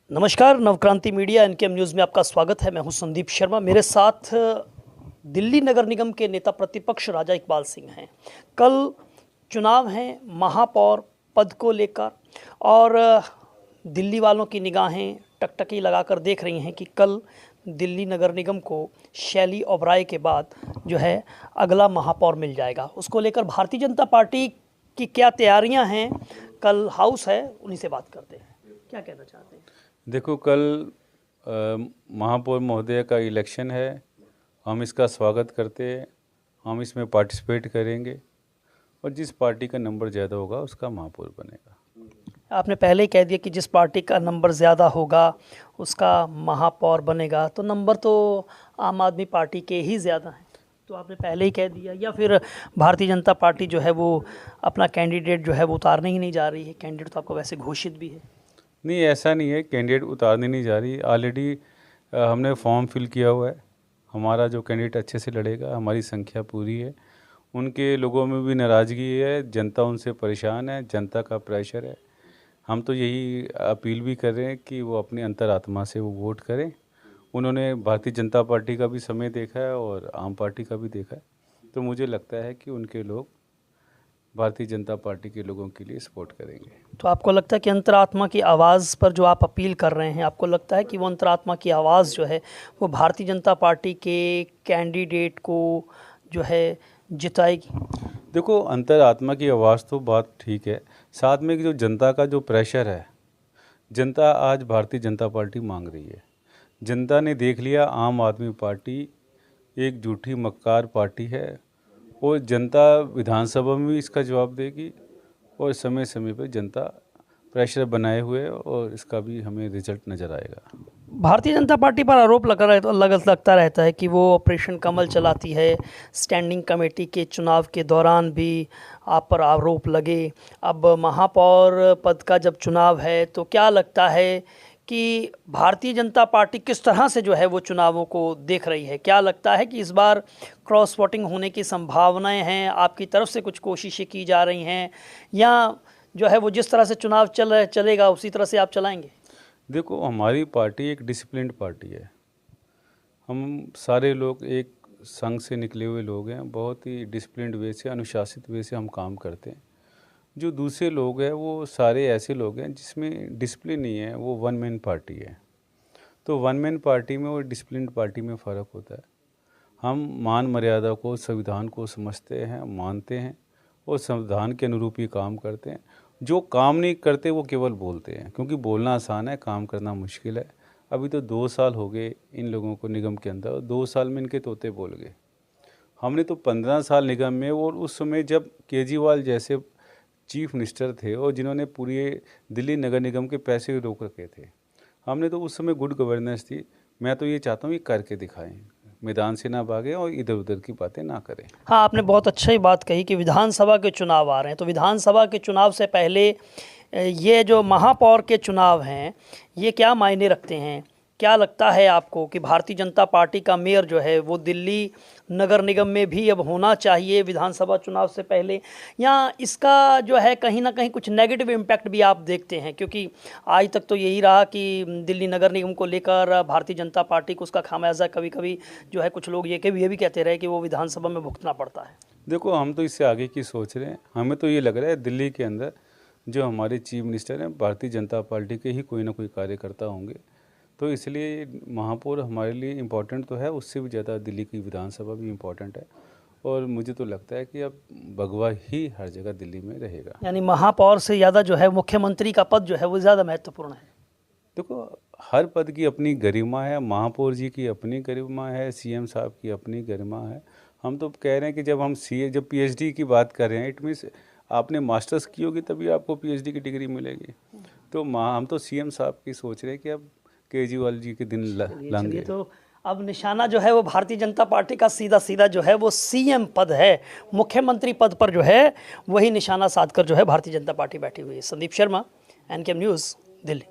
नमस्कार, Navkranti media एनकेएम news में आपका स्वागत है। मैं हूं संदीप शर्मा। मेरे साथ दिल्ली नगर निगम के नेता प्रतिपक्ष राजा इकबाल सिंह हैं। कल चुनाव हैं महापौर पद को लेकर और दिल्ली वालों की निगाहें टकटकी लगाकर देख रही हैं कि कल दिल्ली नगर निगम को शैली ओबराय के बाद जो है अगला महापौर मिल जाएगा। उसको लेकर भारतीय जनता पार्टी की क्या तैयारियां हैं, कल हाउस है, उन्हीं से बात करते हैं। क्या कहना चाहते हैं? देखो, कल महापौर महोदय का इलेक्शन है। हम इसका स्वागत करते हैं। हम इसमें पार्टिसिपेट करेंगे और जिस पार्टी का नंबर ज़्यादा होगा उसका महापौर बनेगा। आपने पहले ही कह दिया कि जिस पार्टी का नंबर ज़्यादा होगा उसका महापौर बनेगा, तो नंबर तो आम आदमी पार्टी के ही ज़्यादा हैं, तो आपने पहले ही कह दिया। या फिर भारतीय जनता पार्टी जो है वो अपना कैंडिडेट जो है वो उतारने ही नहीं जा रही है? कैंडिडेट तो आपको वैसे घोषित भी है। नहीं, ऐसा नहीं है, कैंडिडेट उतारने नहीं जा रही। ऑलरेडी हमने फॉर्म फिल किया हुआ है। हमारा जो कैंडिडेट अच्छे से लड़ेगा, हमारी संख्या पूरी है। उनके लोगों में भी नाराज़गी है, जनता उनसे परेशान है, जनता का प्रेशर है। हम तो यही अपील भी कर रहे हैं कि वो अपनी अंतरात्मा से वो वोट करें। उन्होंने भारतीय जनता पार्टी का भी समय देखा है और आम पार्टी का भी देखा है, तो मुझे लगता है कि उनके लोग भारतीय जनता पार्टी के लोगों के लिए सपोर्ट करेंगे। तो आपको लगता है कि अंतरात्मा की आवाज़ पर जो आप अपील कर रहे हैं, आपको लगता है कि वो अंतरात्मा की आवाज़ जो है वो भारतीय जनता पार्टी के कैंडिडेट को जो है जिताएगी? देखो, अंतरात्मा की आवाज़ तो बात ठीक है, साथ में जो जनता का जो प्रेशर है, जनता आज भारतीय जनता पार्टी मांग रही है। जनता ने देख लिया आम आदमी पार्टी एक झूठी मक्कार पार्टी है और जनता विधानसभा में भी इसका जवाब देगी और समय समय पर जनता प्रेशर बनाए हुए और इसका भी हमें रिजल्ट नज़र आएगा। भारतीय जनता पार्टी पर आरोप लगता रहता है कि वो ऑपरेशन कमल चलाती है। स्टैंडिंग कमेटी के चुनाव के दौरान भी आप पर आरोप लगे। अब महापौर पद का जब चुनाव है तो क्या लगता है कि भारतीय जनता पार्टी किस तरह से जो है वो चुनावों को देख रही है? क्या लगता है कि इस बार क्रॉस वोटिंग होने की संभावनाएं हैं? आपकी तरफ से कुछ कोशिशें की जा रही हैं या जो है वो जिस तरह से चुनाव चलेगा उसी तरह से आप चलाएंगे? देखो, हमारी पार्टी एक डिसिप्लिन्ड पार्टी है। हम सारे लोग एक संघ से निकले हुए लोग हैं। बहुत ही डिसिप्लिन्ड वे से, अनुशासित वे से हम काम करते हैं। जो दूसरे लोग हैं वो सारे ऐसे लोग हैं जिसमें डिसिप्लिन नहीं है, वो वन मैन पार्टी है। तो वन मैन पार्टी में और डिसिप्लिन्ड पार्टी में फ़र्क होता है। हम मान मर्यादा को, संविधान को समझते हैं, मानते हैं और संविधान के अनुरूप ही काम करते हैं। जो काम नहीं करते वो केवल बोलते हैं, क्योंकि बोलना आसान है, काम करना मुश्किल है। अभी तो 2 साल हो गए इन लोगों को निगम के अंदर, 2 साल में इनके तोते बोल गए। हमने तो 15 साल निगम में, और उस समय जब केजरीवाल जैसे चीफ मिनिस्टर थे और जिन्होंने पूरी दिल्ली नगर निगम के पैसे रोक रखे थे, हमने तो उस समय गुड गवर्नेंस थी। मैं तो ये चाहता हूँ कि करके दिखाएं, मैदान से ना भागें और इधर उधर की बातें ना करें। हाँ, आपने बहुत अच्छा ही बात कही कि विधानसभा के चुनाव आ रहे हैं, तो विधानसभा के चुनाव से पहले ये जो महापौर के चुनाव हैं ये क्या मायने रखते हैं? क्या लगता है आपको कि भारतीय जनता पार्टी का मेयर जो है वो दिल्ली नगर निगम में भी अब होना चाहिए विधानसभा चुनाव से पहले, या इसका जो है कहीं ना कहीं कुछ नेगेटिव इम्पैक्ट भी आप देखते हैं? क्योंकि आज तक तो यही रहा कि दिल्ली नगर निगम को लेकर भारतीय जनता पार्टी को उसका खामियाजा कभी कभी जो है कुछ लोग ये भी कहते रहे कि वो विधानसभा में भुगतना पड़ता है। देखो, हम तो इससे आगे की सोच रहे हैं। हमें तो ये लग रहा है दिल्ली के अंदर जो हमारे चीफ मिनिस्टर हैं भारतीय जनता पार्टी के ही कोई ना कोई कार्यकर्ता होंगे, तो इसलिए महापौर हमारे लिए इम्पोर्टेंट तो है, उससे भी ज़्यादा दिल्ली की विधानसभा भी इम्पोर्टेंट है। और मुझे तो लगता है कि अब भगवा ही हर जगह दिल्ली में रहेगा। यानी महापौर से ज़्यादा जो है मुख्यमंत्री का पद जो है वो ज़्यादा महत्वपूर्ण है। देखो, हर पद की अपनी गरिमा है। महापौर जी की अपनी गरिमा है, सीएम साहब की अपनी गरिमा है। हम तो कह रहे हैं कि जब पीएचडी की बात कर रहे हैं, इट मीन्स आपने मास्टर्स की होगी तभी आपको पीएचडी की डिग्री मिलेगी। तो हम तो सीएम साहब की सोच रहे हैं कि अब केजरीवाल जी के दिन लाएंगे। तो अब निशाना जो है वो भारतीय जनता पार्टी का सीधा जो है वो सीएम पद है, मुख्यमंत्री पद पर जो है वही निशाना साधकर जो है भारतीय जनता पार्टी बैठी हुई है। संदीप शर्मा, एनकेएम न्यूज़, दिल्ली।